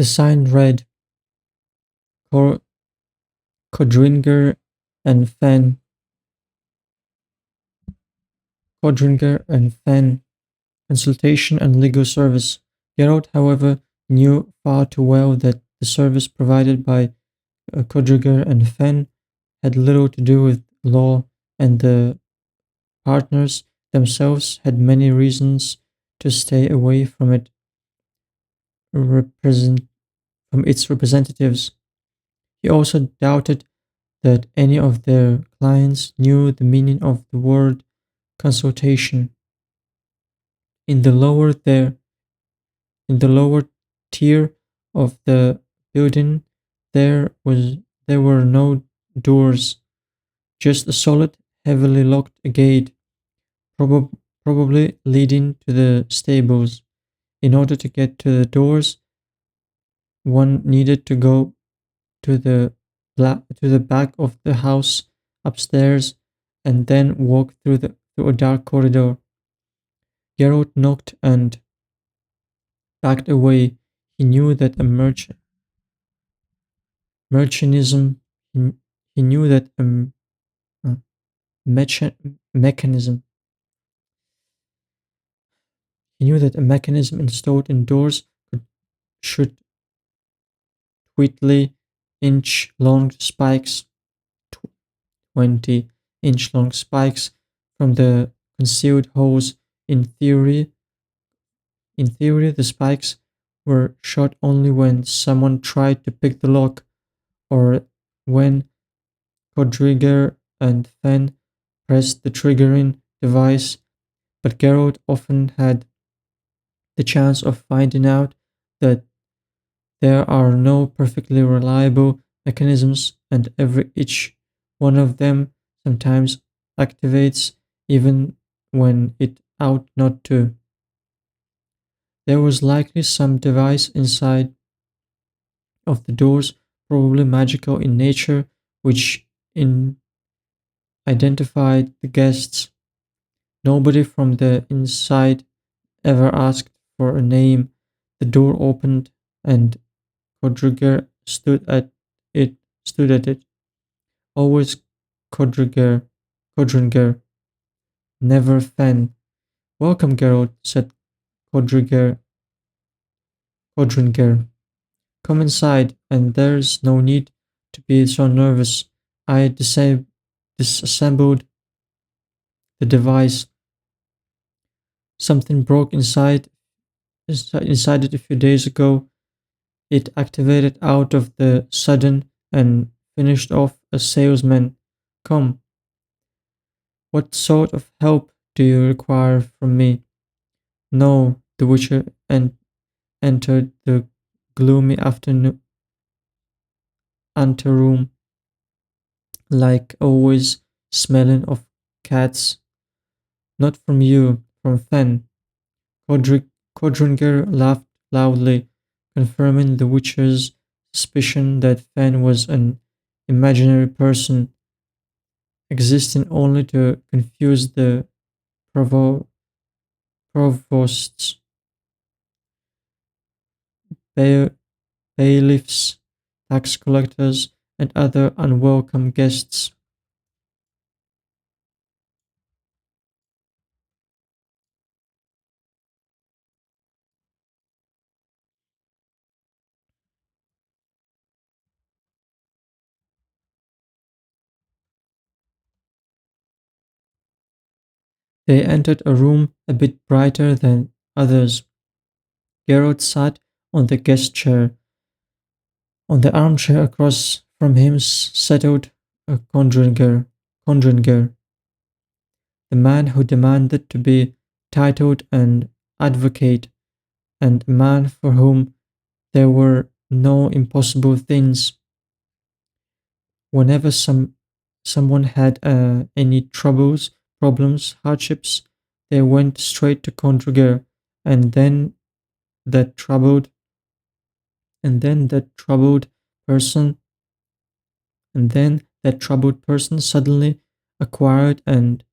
The sign read "Cor- Codringer and Fen, Codringer and Fen, consultation and legal service." Geralt, however, knew far too well that the service provided by Codringer and Fen had little to do with law, and the partners themselves had many reasons to stay away from represent, from its representatives. He also doubted that any of their clients knew the meaning of the word consultation. In the lower there in the lower tier of the building there were no doors, just a solid, heavily locked gate, probably leading to the stables. In order to get to the doors, one needed to go to the to the back of the house upstairs and then walk through a dark corridor. Geralt knocked and backed away. He knew that a merchanism he, he knew that uh, mechanism he knew that a mechanism installed indoors could shoot 20-inch long spikes 20-inch long spikes from the concealed holes. In theory, the spikes were shot only when someone tried to pick the lock or when Codringer and Fen pressed the triggering device, but Geralt often had the chance of finding out that there are no perfectly reliable mechanisms, and every each one of them sometimes activates even when it ought not to. There was likely some device inside of the doors, probably magical in nature, which in identified the guests. Nobody from the inside ever asked for a name. The door opened and Codringer it stood at it. Always Codringer, Codringer, never Fen. "Welcome, Geralt," said Codringer. Codringer. "Come inside, and there's no need to be so nervous. I disassembled the device. Something broke inside it a few days ago. It activated out of the sudden and finished off a salesman. Come, what sort of help do you require from me?" "No," the Witcher entered the gloomy afternoon anteroom, like always smelling of cats. "Not from you, from Fen." Codringer laughed loudly, confirming the Witcher's suspicion that Fen was an imaginary person, existing only to confuse the provo- provosts, ba- bailiffs, tax collectors, and other unwelcome guests. They entered a room a bit brighter than others. Geralt sat on the guest chair. On the armchair across from him settled a Conjunger, the man who demanded to be titled an advocate, and a man for whom there were no impossible things. Whenever someone had any problems, hardships, they went straight to Conjunger, and that troubled, that troubled person, suddenly acquired an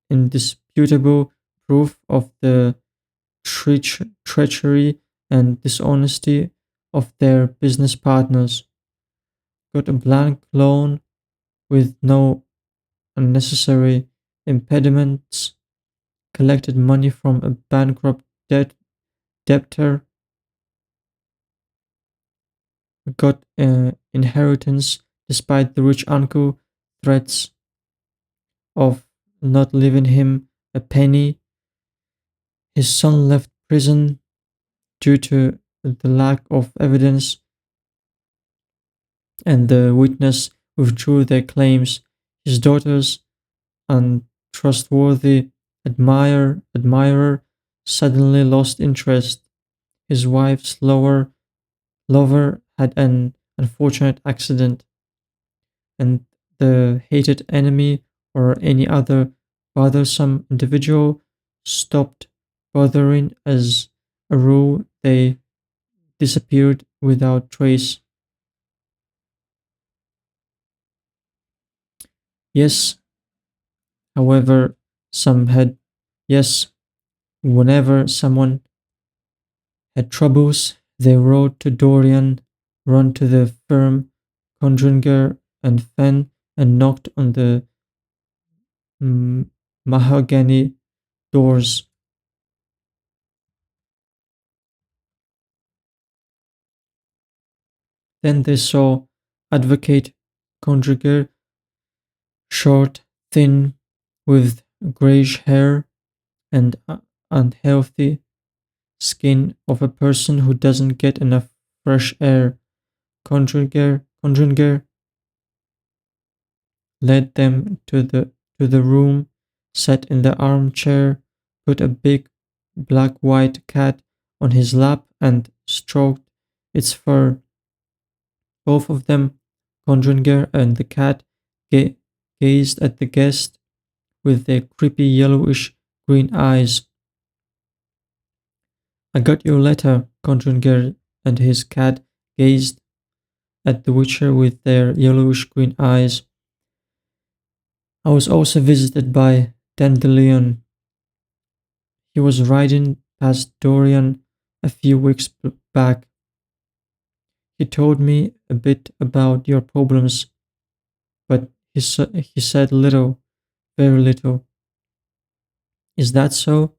indisputable proof of the treachery and dishonesty of their business partners, got a blank loan with no unnecessary impediments, collected money from a bankrupt debtor, got inheritance despite the rich uncle threats of not leaving him a penny. His son left prison due to the lack of evidence, and the witness withdrew their claims. His daughter's untrustworthy admirer suddenly lost interest. His wife's lover had an unfortunate accident, and the hated enemy or any other bothersome individual stopped bothering. As a rule, they disappeared without trace. Yes, however, some had, yes, whenever someone had troubles, they wrote to Dorian, ran to the firm Conjunger and Fenn, and knocked on the mm, mahogany doors. Then they saw Advocate Conjunger, short, thin, with greyish hair and unhealthy skin of a person who doesn't get enough fresh air. Conjunger led them to the room, sat in the armchair, put a big black white cat on his lap and stroked its fur. Both of them, Conjunger and the cat, ga- gazed at the guest with their creepy yellowish green eyes. I got your letter, Conjunger and his cat gazed at the Witcher with their yellowish green eyes. I was also visited by Dandelion. He was riding past Dorian a few weeks back. He told me a bit about your problems, but he said little, very little. Is that so?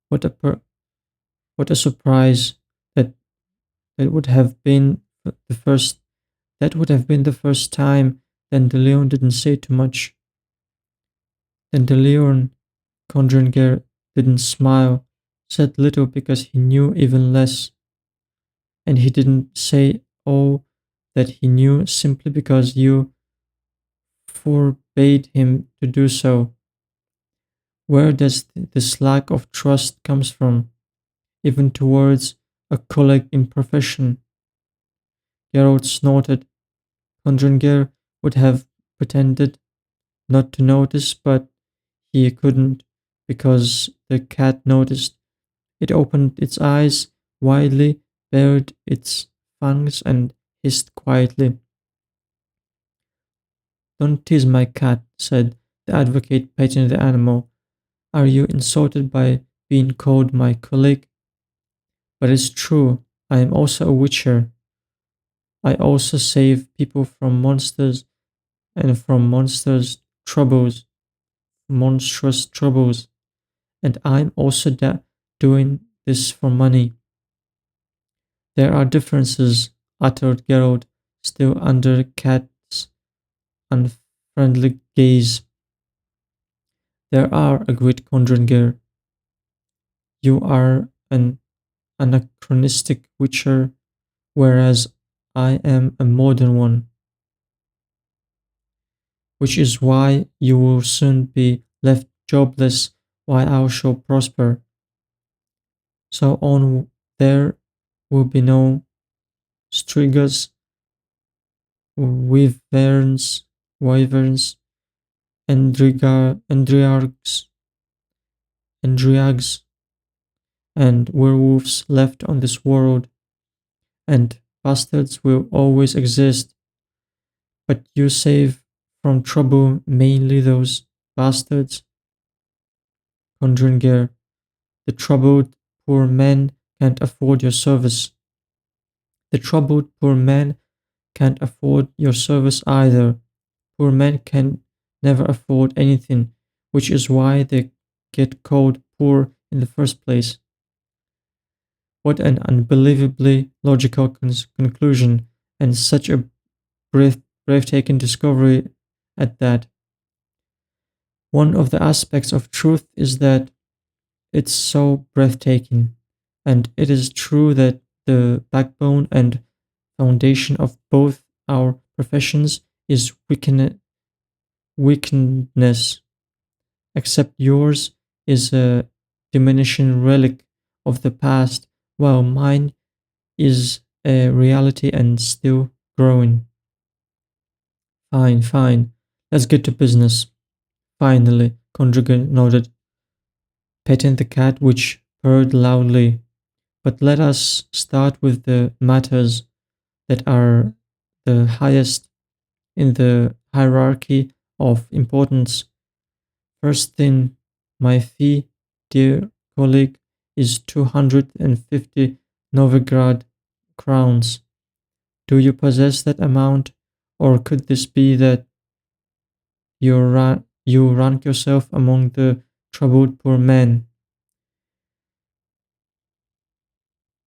What a what a surprise! That that would have been the first. That would have been the first time. Then the Leon didn't say too much. Then the Leon Conjunger didn't smile, said little because he knew even less, and he didn't say all that he knew simply because you forbade him to do so. Where does this lack of trust comes from, even towards a colleague in profession? Gerald snorted. Conjunger would have pretended not to notice, but he couldn't because the cat noticed. It opened its eyes widely, bared its fangs, and hissed quietly. Don't tease my cat, said the advocate, petting the animal. Are you insulted by being called my colleague? But it's true, I am also a witcher. I also save people from monsters and from monsters' troubles, monstrous troubles, and I'm also doing this for money. There are differences, uttered Geralt, still under Cat's unfriendly gaze. There are, agreed Conjunger. You are an anachronistic witcher, whereas I am a modern one, which is why you will soon be left jobless while I shall prosper. So on there will be no strigas, wyverns, andriags, and werewolves left on this world, and bastards will always exist, but you save from trouble mainly those bastards. Conjunger, the troubled poor men can't afford your service. The troubled poor man can't afford your service either. Poor men can never afford anything, which is why they get called poor in the first place. What an unbelievably logical conclusion, and such a breathtaking discovery at that. One of the aspects of truth is that it's so breathtaking, and it is true that the backbone and foundation of both our professions is wickedness, except yours is a diminishing relic of the past, while mine is a reality and still growing. Fine, fine. Let's get to business. Finally, Conjugal nodded, petting the cat which purred loudly. But let us start with the matters that are the highest in the hierarchy of importance. First thing, my fee, dear colleague, is 250 Novigrad crowns. Do you possess that amount, or could this be that you rank yourself among the troubled poor men?